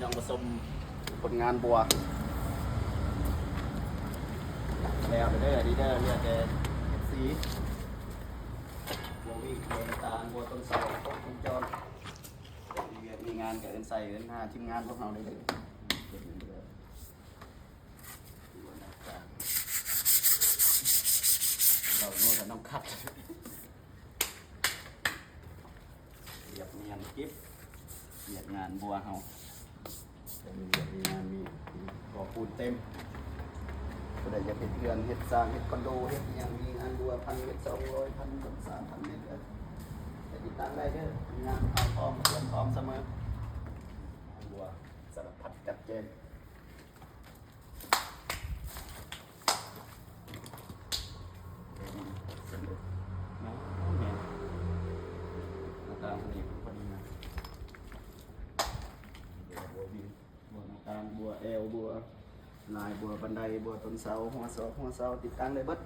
น้องผสมผลงานบัวแล้วเด้อดีเด้อเรียกแต่สีบัววิ่งบัวตาลบัวต้นเสาต้นจรมีงานกับเอินใส่เอินหาทีมงานพวกเราได้เลยเราโน่นต้องคัดเรียบเนียนกิ๊บเรียบงานบัวเฮามีงานมีก่อปูนเต็มก็ได้จะเห็ดเรือนเห็ดสร้างเห็ดคอนโดเห็ดอย่างมีงานบัว1,000 เห็ด200 1,000 3,000 เมตรจะติดตั้งได้เด้องานเอาพร้อมเตรียมพร้อมเสมอบัวสารพัดจัดแจงบัวเอวบัวลายบัวบันไดบัวต้นเสาหัวเสาติดตั้งได้เบิด